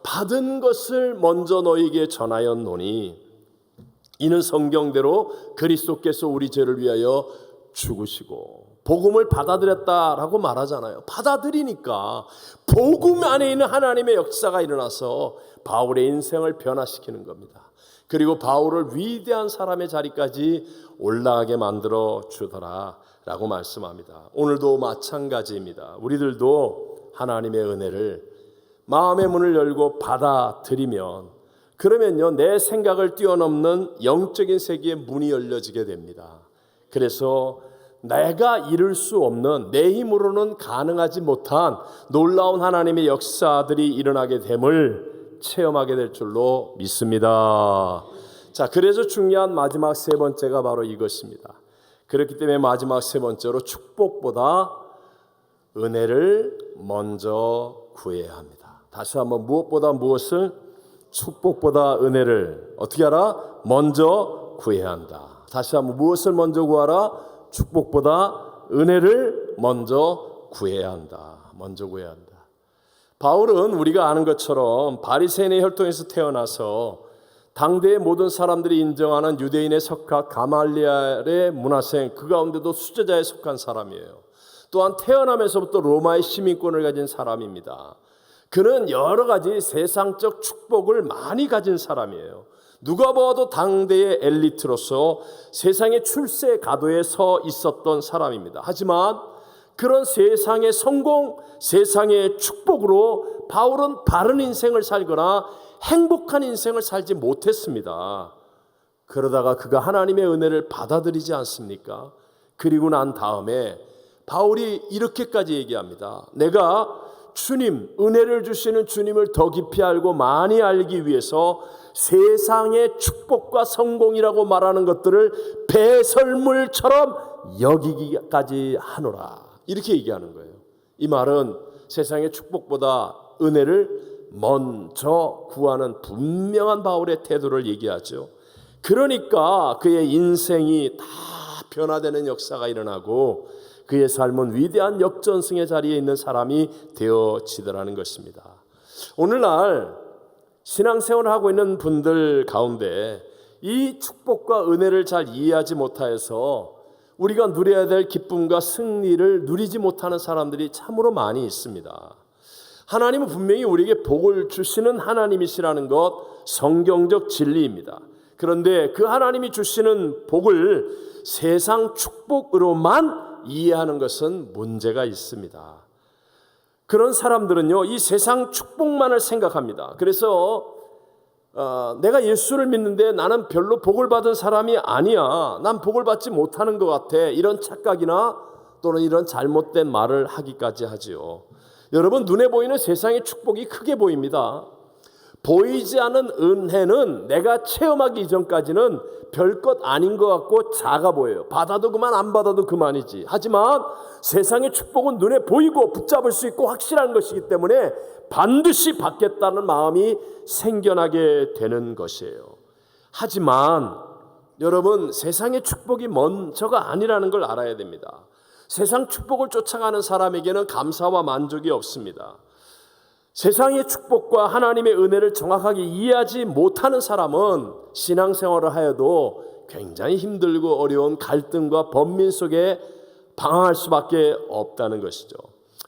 받은 것을 먼저 너희에게 전하였노니 이는 성경대로 그리스도께서 우리 죄를 위하여 죽으시고, 복음을 받아들였다라고 말하잖아요. 받아들이니까 복음 안에 있는 하나님의 역사가 일어나서 바울의 인생을 변화시키는 겁니다. 그리고 바울을 위대한 사람의 자리까지 올라가게 만들어 주더라 라고 말씀합니다. 오늘도 마찬가지입니다. 우리들도 하나님의 은혜를 마음의 문을 열고 받아들이면, 그러면요 내 생각을 뛰어넘는 영적인 세계의 문이 열려지게 됩니다. 그래서 내가 이룰 수 없는, 내 힘으로는 가능하지 못한 놀라운 하나님의 역사들이 일어나게 됨을 체험하게 될 줄로 믿습니다. 자, 그래서 중요한 마지막 세 번째가 바로 이것입니다. 그렇기 때문에 마지막 세 번째로 축복보다 은혜를 먼저 구해야 합니다. 다시 한번, 무엇보다 무엇을? 축복보다 은혜를 어떻게 하라? 먼저 구해야 한다. 다시 한번, 무엇을 먼저 구하라? 축복보다 은혜를 먼저 구해야 한다. 먼저 구해야 한다. 바울은 우리가 아는 것처럼 바리새인의 혈통에서 태어나서 당대의 모든 사람들이 인정하는 유대인의 석학 가말리엘의 문화생, 그 가운데도 수제자에 속한 사람이에요. 또한 태어나면서부터 로마의 시민권을 가진 사람입니다. 그는 여러 가지 세상적 축복을 많이 가진 사람이에요. 누가 보아도 당대의 엘리트로서 세상의 출세 가도에 서 있었던 사람입니다. 하지만 그런 세상의 성공, 세상의 축복으로 바울은 바른 인생을 살거나 행복한 인생을 살지 못했습니다. 그러다가 그가 하나님의 은혜를 받아들이지 않습니까? 그리고 난 다음에 바울이 이렇게까지 얘기합니다. 내가 주님, 은혜를 주시는 주님을 더 깊이 알고 많이 알기 위해서 세상의 축복과 성공이라고 말하는 것들을 배설물처럼 여기기까지 하노라. 이렇게 얘기하는 거예요. 이 말은 세상의 축복보다 은혜를 먼저 구하는 분명한 바울의 태도를 얘기하죠. 그러니까 그의 인생이 다 변화되는 역사가 일어나고 그의 삶은 위대한 역전승의 자리에 있는 사람이 되어지더라는 것입니다. 오늘날 신앙생활을 하고 있는 분들 가운데 이 축복과 은혜를 잘 이해하지 못하여서 우리가 누려야 될 기쁨과 승리를 누리지 못하는 사람들이 참으로 많이 있습니다. 하나님은 분명히 우리에게 복을 주시는 하나님이시라는 것 성경적 진리입니다. 그런데 그 하나님이 주시는 복을 세상 축복으로만 이해하는 것은 문제가 있습니다. 그런 사람들은요, 이 세상 축복만을 생각합니다. 그래서 내가 예수를 믿는데 나는 별로 복을 받은 사람이 아니야, 난 복을 받지 못하는 것 같아, 이런 착각이나 또는 이런 잘못된 말을 하기까지 하지요. 여러분, 눈에 보이는 세상의 축복이 크게 보입니다. 보이지 않은 은혜는 내가 체험하기 이전까지는 별것 아닌 것 같고 작아 보여요. 받아도 그만, 안 받아도 그만이지. 하지만 세상의 축복은 눈에 보이고 붙잡을 수 있고 확실한 것이기 때문에 반드시 받겠다는 마음이 생겨나게 되는 것이에요. 하지만 여러분, 세상의 축복이 먼저가 아니라는 걸 알아야 됩니다. 세상 축복을 쫓아가는 사람에게는 감사와 만족이 없습니다. 세상의 축복과 하나님의 은혜를 정확하게 이해하지 못하는 사람은 신앙생활을 하여도 굉장히 힘들고 어려운 갈등과 번민 속에 방황할 수밖에 없다는 것이죠.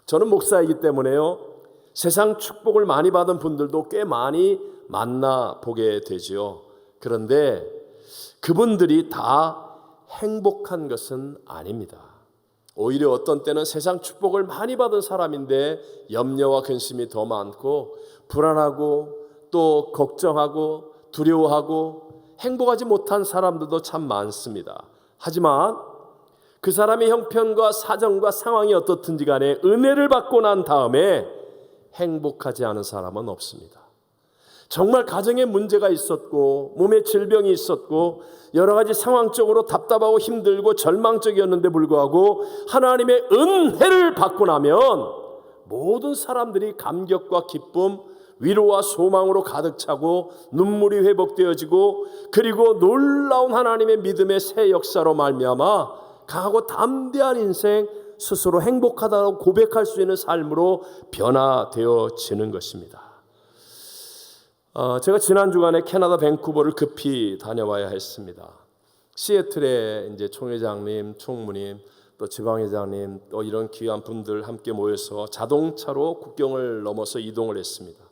저는 목사이기 때문에요, 세상 축복을 많이 받은 분들도 꽤 많이 만나보게 되지요. 그런데 그분들이 다 행복한 것은 아닙니다. 오히려 어떤 때는 세상 축복을 많이 받은 사람인데 염려와 근심이 더 많고 불안하고 또 걱정하고 두려워하고 행복하지 못한 사람들도 참 많습니다. 하지만 그 사람의 형편과 사정과 상황이 어떻든지 간에 은혜를 받고 난 다음에 행복하지 않은 사람은 없습니다. 정말 가정에 문제가 있었고 몸에 질병이 있었고 여러 가지 상황적으로 답답하고 힘들고 절망적이었는데 불구하고 하나님의 은혜를 받고 나면 모든 사람들이 감격과 기쁨, 위로와 소망으로 가득 차고 눈물이 회복되어지고 그리고 놀라운 하나님의 믿음의 새 역사로 말미암아 강하고 담대한 인생, 스스로 행복하다고 고백할 수 있는 삶으로 변화되어지는 것입니다. 제가 지난 주간에 캐나다 밴쿠버를 급히 다녀와야 했습니다. 시애틀에 이제 총회장님, 총무님, 또 지방회장님, 또 이런 귀한 분들 함께 모여서 자동차로 국경을 넘어서 이동을 했습니다.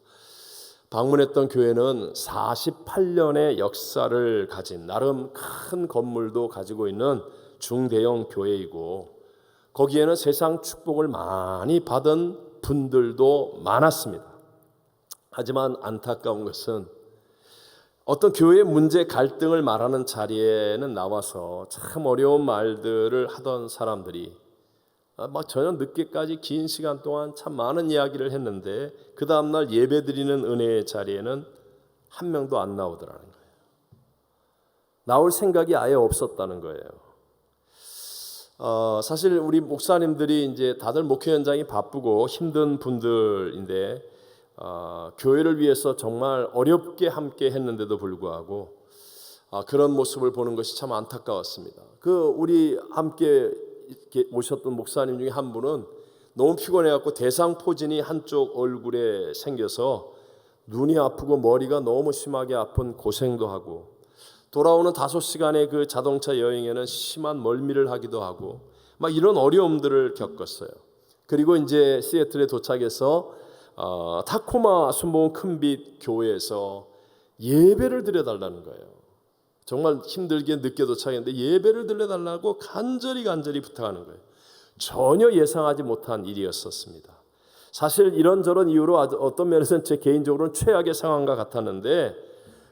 방문했던 교회는 48년의 역사를 가진 나름 큰 건물도 가지고 있는 중대형 교회이고 거기에는 세상 축복을 많이 받은 분들도 많았습니다. 하지만 안타까운 것은 어떤 교회의 문제 갈등을 말하는 자리에는 나와서 참 어려운 말들을 하던 사람들이 막 저녁 늦게까지 긴 시간 동안 참 많은 이야기를 했는데 그 다음날 예배드리는 은혜의 자리에는 한 명도 안 나오더라는 거예요. 나올 생각이 아예 없었다는 거예요. 사실 우리 목사님들이 이제 다들 목회 현장이 바쁘고 힘든 분들인데 교회를 위해서 정말 어렵게 함께 했는데도 불구하고 그런 모습을 보는 것이 참 안타까웠습니다. 우리 함께 이렇게 모셨던 목사님 중에 한 분은 너무 피곤해갖고 대상포진이 한쪽 얼굴에 생겨서 눈이 아프고 머리가 너무 심하게 아픈 고생도 하고 돌아오는 5시간의 그 자동차 여행에는 심한 멀미를 하기도 하고 막 이런 어려움들을 겪었어요. 그리고 이제 시애틀에 도착해서 타코마 순복음 큰빛 교회에서 예배를 드려달라는 거예요. 정말 힘들게 늦게 도착했는데 예배를 드려달라고 간절히 부탁하는 거예요. 전혀 예상하지 못한 일이었었습니다. 사실 이런저런 이유로 어떤 면에서는 제 개인적으로는 최악의 상황과 같았는데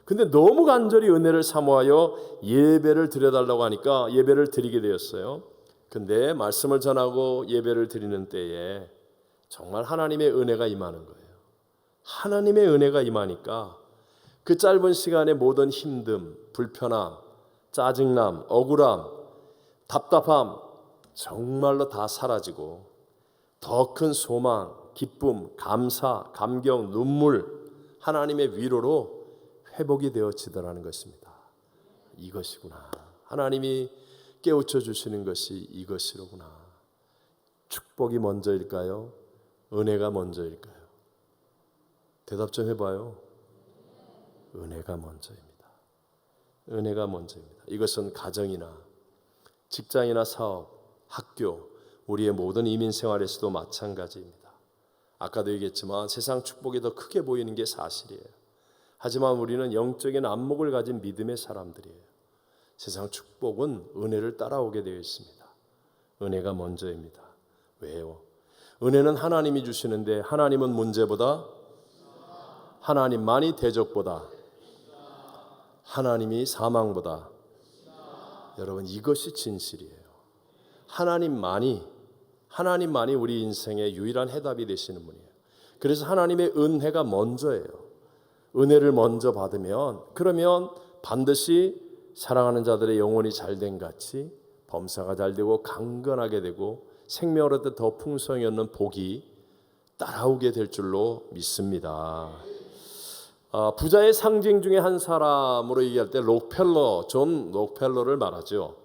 근데 너무 간절히 은혜를 사모하여 예배를 드려달라고 하니까 예배를 드리게 되었어요. 근데 말씀을 전하고 예배를 드리는 때에 정말 하나님의 은혜가 임하는 거예요. 하나님의 은혜가 임하니까 그 짧은 시간에 모든 힘듦, 불편함, 짜증남, 억울함, 답답함 정말로 다 사라지고 더 큰 소망, 기쁨, 감사, 감격, 눈물, 하나님의 위로로 회복이 되어지더라는 것입니다. 이것이구나. 하나님이 깨우쳐 주시는 것이 이것이로구나. 축복이 먼저일까요? 은혜가 먼저일까요? 대답 좀 해봐요. 은혜가 먼저입니다. 은혜가 먼저입니다. 이것은 가정이나 직장이나 사업, 학교, 우리의 모든 이민 생활에서도 마찬가지입니다. 아까도 얘기했지만 세상 축복이 더 크게 보이는 게 사실이에요. 하지만 우리는 영적인 안목을 가진 믿음의 사람들이에요. 세상 축복은 은혜를 따라오게 되어 있습니다. 은혜가 먼저입니다. 왜요? 은혜는 하나님이 주시는데 하나님은 문제보다 하나님만이 대적보다 하나님이 사망보다 여러분 이것이 진실이에요. 하나님만이 우리 인생의 유일한 해답이 되시는 분이에요. 그래서 하나님의 은혜가 먼저예요. 은혜를 먼저 받으면 그러면 반드시 사랑하는 자들의 영혼이 잘된 같이 범사가 잘되고 강건하게 되고 생명을 얻을 때 더 풍성히 얻는 복이 따라오게 될 줄로 믿습니다. 부자의 상징 중에 한 사람으로 얘기할 때 존 록펠러를 말하죠.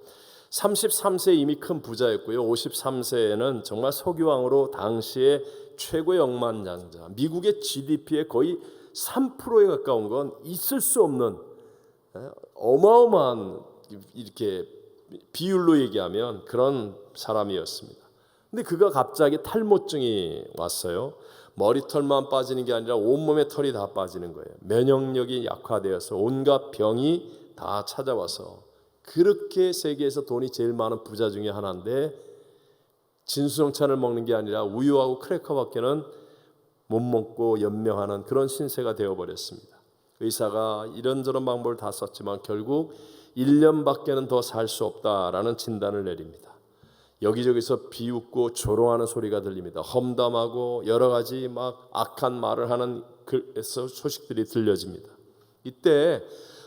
33세 이미 큰 부자였고요. 53세에는 정말 석유왕으로 당시의 최고의 억만장자, 미국의 GDP의 거의 3%에 가까운 건 있을 수 없는 어마어마한 이렇게 비율로 얘기하면 그런 사람이었습니다. 근데 그가 갑자기 탈모증이 왔어요. 머리털만 빠지는 게 아니라 온몸에 털이 다 빠지는 거예요. 면역력이 약화되어서 온갖 병이 다 찾아와서 그렇게 세계에서 돈이 제일 많은 부자 중에 하나인데 진수성찬을 먹는 게 아니라 우유하고 크래커밖에는 못 먹고 연명하는 그런 신세가 되어버렸습니다. 의사가 이런저런 방법을 다 썼지만 결국 1년밖에는 더 살 수 없다라는 진단을 내립니다. 여기저기서 비웃고 조롱하는 소리가 들립니다. 험담하고 여러 가지 막 악한 말을 하는 소식들이 들려집니다. 이때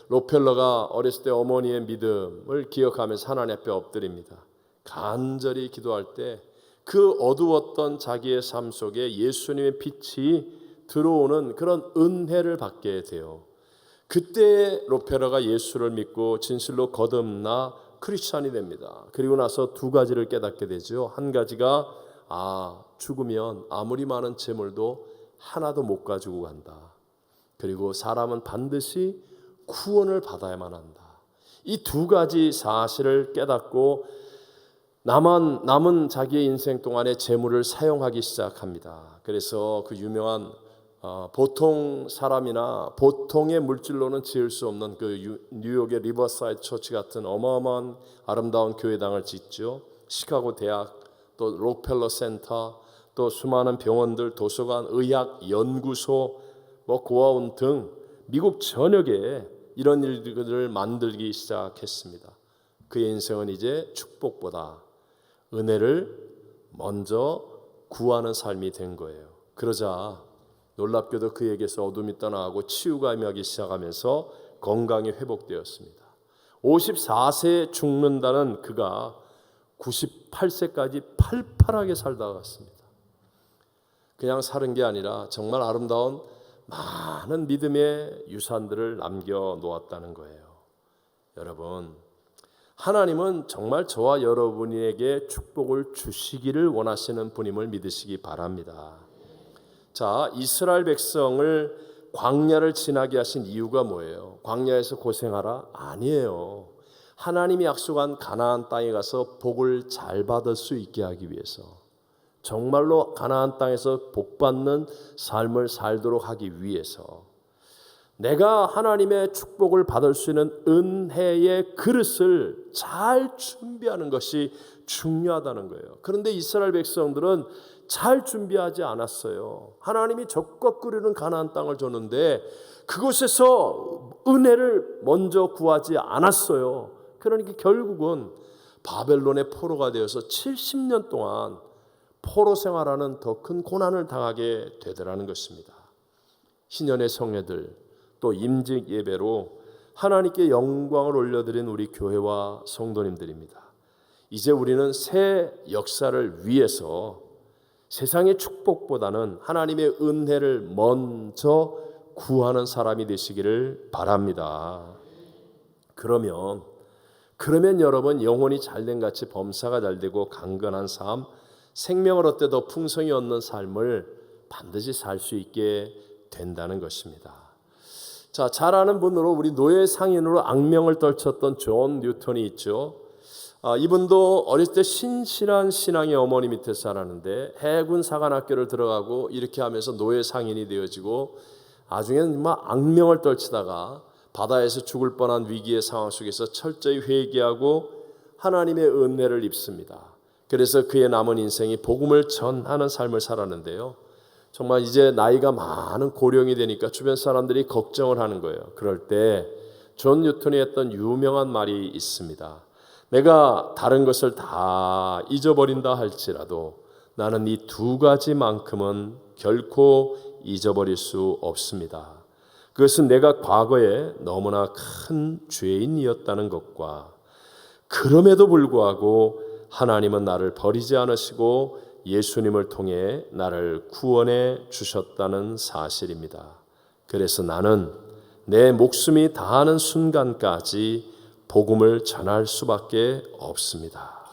록펠러가 어렸을 때 어머니의 믿음을 기억하면서 하나님 앞에 엎드립니다. 간절히 기도할 때 그 어두웠던 자기의 삶 속에 예수님의 빛이 들어오는 그런 은혜를 받게 돼요. 그때 로페라가 예수를 믿고 진실로 거듭나 크리스찬이 됩니다. 그리고 나서 두 가지를 깨닫게 되죠. 한 가지가 죽으면 아무리 많은 재물도 하나도 못 가지고 간다. 그리고 사람은 반드시 구원을 받아야만 한다. 이 두 가지 사실을 깨닫고 남은 자기의 인생 동안의 재물을 사용하기 시작합니다. 그래서 그 유명한 보통 사람이나 보통의 물질로는 지을 수 없는 그 뉴욕의 리버사이드 처치 같은 어마어마한 아름다운 교회당을 짓죠. 시카고 대학, 또 록펠러 센터, 또 수많은 병원들, 도서관, 의학 연구소, 고아원 등 미국 전역에 이런 일들을 만들기 시작했습니다. 그의 인생은 이제 축복보다 은혜를 먼저 구하는 삶이 된 거예요. 그러자 놀랍게도 그에게서 어둠이 떠나고 치유가 임하기 시작하면서 건강이 회복되었습니다. 54세에 죽는다는 그가 98세까지 팔팔하게 살다가 갔습니다. 그냥 사는 게 아니라 정말 아름다운 많은 믿음의 유산들을 남겨놓았다는 거예요. 여러분, 하나님은 정말 저와 여러분에게 축복을 주시기를 원하시는 분임을 믿으시기 바랍니다. 자, 이스라엘 백성을 광야를 지나게 하신 이유가 뭐예요? 광야에서 고생하라? 아니에요. 하나님이 약속한 가나안 땅에 가서 복을 잘 받을 수 있게 하기 위해서, 정말로 가나안 땅에서 복받는 삶을 살도록 하기 위해서, 내가 하나님의 축복을 받을 수 있는 은혜의 그릇을 잘 준비하는 것이 중요하다는 거예요. 그런데 이스라엘 백성들은 잘 준비하지 않았어요. 하나님이 적과 끓이는 가나안 땅을 줬는데 그곳에서 은혜를 먼저 구하지 않았어요. 그러니까 결국은 바벨론의 포로가 되어서 70년 동안 포로 생활하는 더 큰 고난을 당하게 되더라는 것입니다. 신년의 성회들, 또 임직 예배로 하나님께 영광을 올려드린 우리 교회와 성도님들입니다. 이제 우리는 새 역사를 위해서 세상의 축복보다는 하나님의 은혜를 먼저 구하는 사람이 되시기를 바랍니다. 그러면 여러분 영혼이 잘된 같이 범사가 잘되고 강건한 삶, 생명을 얻되 더 풍성히 얻는 삶을 반드시 살 수 있게 된다는 것입니다. 자, 잘 아는 분으로 우리 노예 상인으로 악명을 떨쳤던 존 뉴턴이 있죠. 이분도 어렸을 때 신실한 신앙의 어머니 밑에 살았는데 해군 사관학교를 들어가고 이렇게 하면서 노예 상인이 되어지고 나중에는 정말 악명을 떨치다가 바다에서 죽을 뻔한 위기의 상황 속에서 철저히 회개하고 하나님의 은혜를 입습니다. 그래서 그의 남은 인생이 복음을 전하는 삶을 살았는데요. 정말 이제 나이가 많은 고령이 되니까 주변 사람들이 걱정을 하는 거예요. 그럴 때 존 뉴턴이 했던 유명한 말이 있습니다. 내가 다른 것을 다 잊어버린다 할지라도 나는 이 두 가지만큼은 결코 잊어버릴 수 없습니다. 그것은 내가 과거에 너무나 큰 죄인이었다는 것과 그럼에도 불구하고 하나님은 나를 버리지 않으시고 예수님을 통해 나를 구원해 주셨다는 사실입니다. 그래서 나는 내 목숨이 다하는 순간까지 복음을 전할 수밖에 없습니다.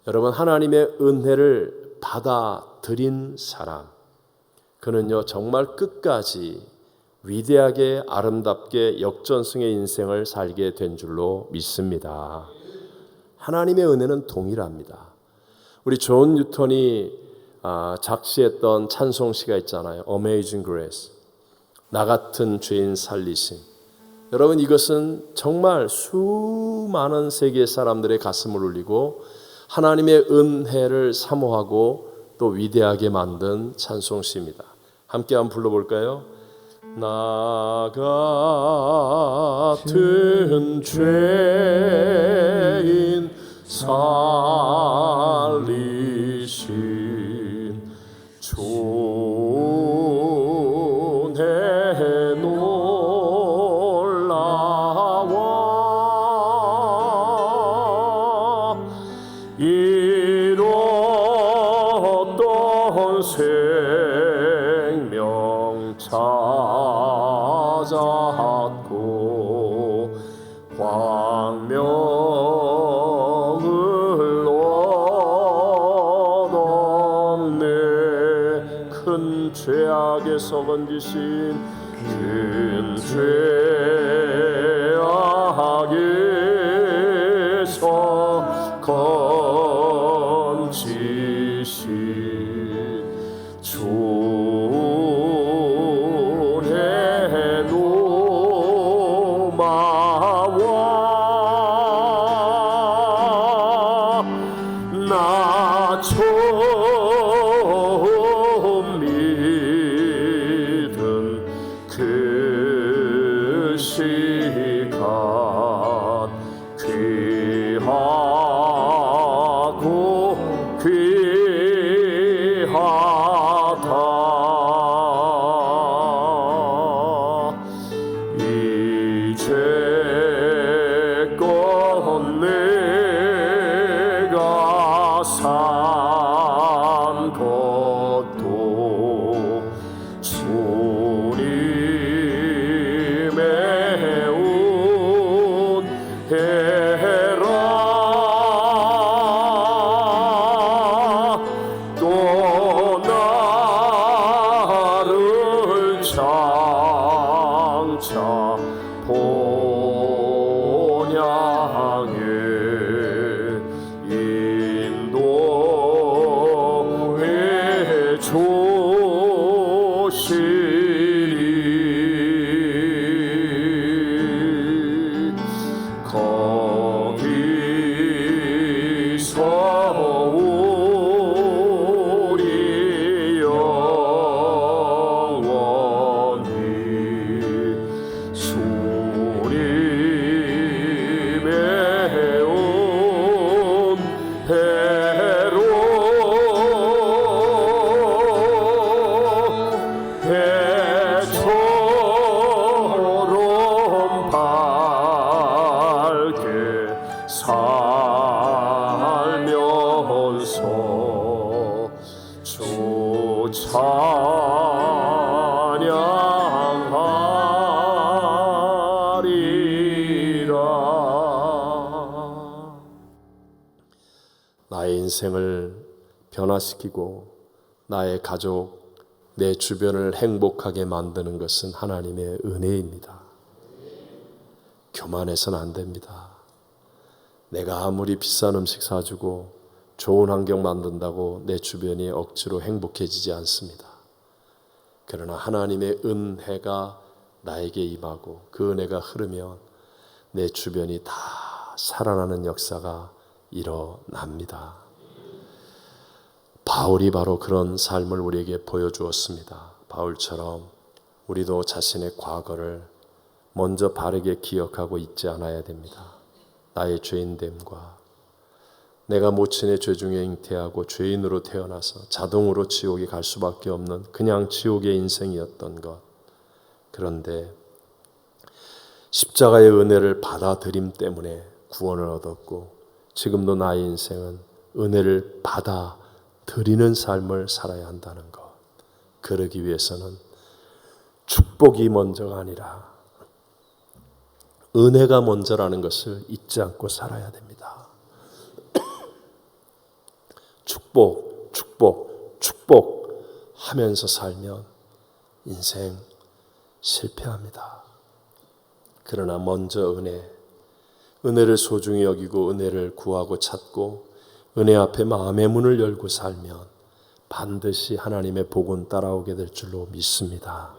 여러분, 하나님의 은혜를 받아들인 사람, 그는요 정말 끝까지 위대하게 아름답게 역전승의 인생을 살게 된 줄로 믿습니다. 하나님의 은혜는 동일합니다. 우리 존 뉴턴이 작시했던 찬송시가 있잖아요. Amazing Grace, 나 같은 죄인 살리심. 여러분, 이것은 정말 수많은 세계 사람들의 가슴을 울리고 하나님의 은혜를 사모하고 또 위대하게 만든 찬송시입니다. 함께 한번 불러볼까요? 나 같은 죄인 살리신 존의 놀라워 이로 생명 찾았고 광명을 얻었네. 큰 죄악에서 건지신 큰 죄악에서 건지신 주의 노마와 나 처음 믿은 그 시간 귀하고 귀하다. 이제껏 내가 산 것도 주님의 은혜라. 또 나를 장차 본향에 인도해 주시리. 거기서 우리 영원히 주님의 은혜로 배처럼 밝게 살면서 주 찬양하리라. 나의 인생을 변화시키고 나의 가족, 내 주변을 행복하게 만드는 것은 하나님의 은혜입니다. 교만해서는 안 됩니다. 내가 아무리 비싼 음식 사주고 좋은 환경 만든다고 내 주변이 억지로 행복해지지 않습니다. 그러나 하나님의 은혜가 나에게 임하고 그 은혜가 흐르면 내 주변이 다 살아나는 역사가 일어납니다. 바울이 바로 그런 삶을 우리에게 보여주었습니다. 바울처럼 우리도 자신의 과거를 먼저 바르게 기억하고 잊지 않아야 됩니다. 나의 죄인됨과 내가 모친의 죄 중에 잉태하고 죄인으로 태어나서 자동으로 지옥에 갈 수밖에 없는 그냥 지옥의 인생이었던 것. 그런데 십자가의 은혜를 받아들임 때문에 구원을 얻었고 지금도 나의 인생은 은혜를 받아들이는 삶을 살아야 한다는 것. 그러기 위해서는 축복이 먼저가 아니라 은혜가 먼저라는 것을 잊지 않고 살아야 됩니다. 축복, 축복, 축복 하면서 살면 인생 실패합니다. 그러나 먼저 은혜를 소중히 여기고 은혜를 구하고 찾고 은혜 앞에 마음의 문을 열고 살면 반드시 하나님의 복은 따라오게 될 줄로 믿습니다.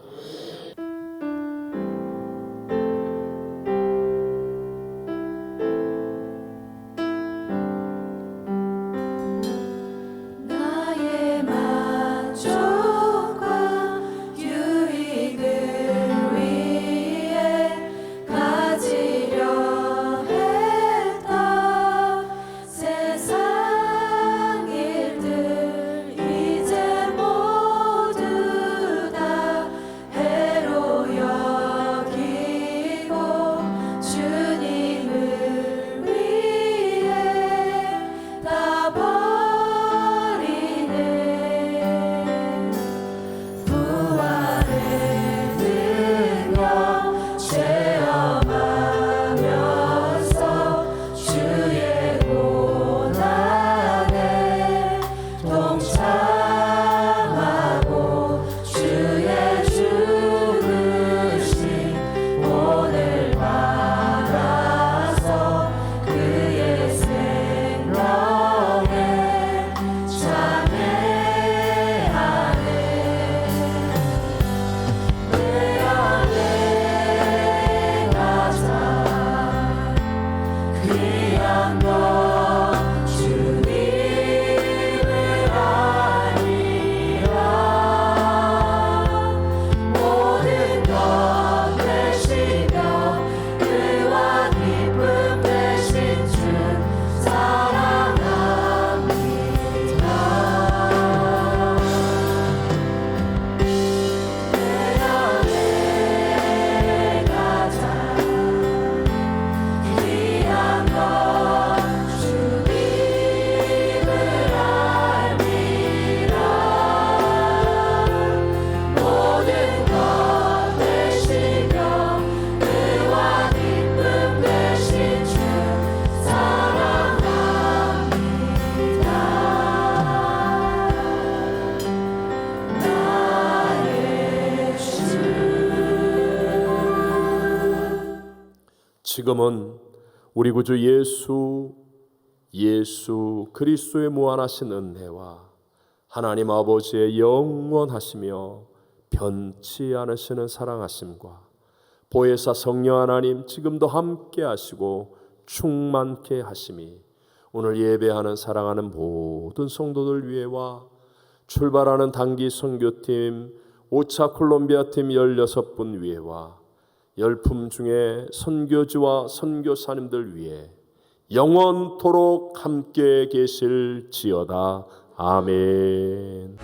지금은 우리 구주 예수 그리스도의 무한하신 은혜와 하나님 아버지의 영원하시며 변치 않으시는 사랑하심과 보혜사 성령 하나님 지금도 함께 하시고 충만케 하심이 오늘 예배하는 사랑하는 모든 성도들 위에와 출발하는 단기 선교팀 5차 콜롬비아 팀 16분 위에와 열품 중에 선교지와 선교사님들 위해 영원토록 함께 계실지어다. 아멘.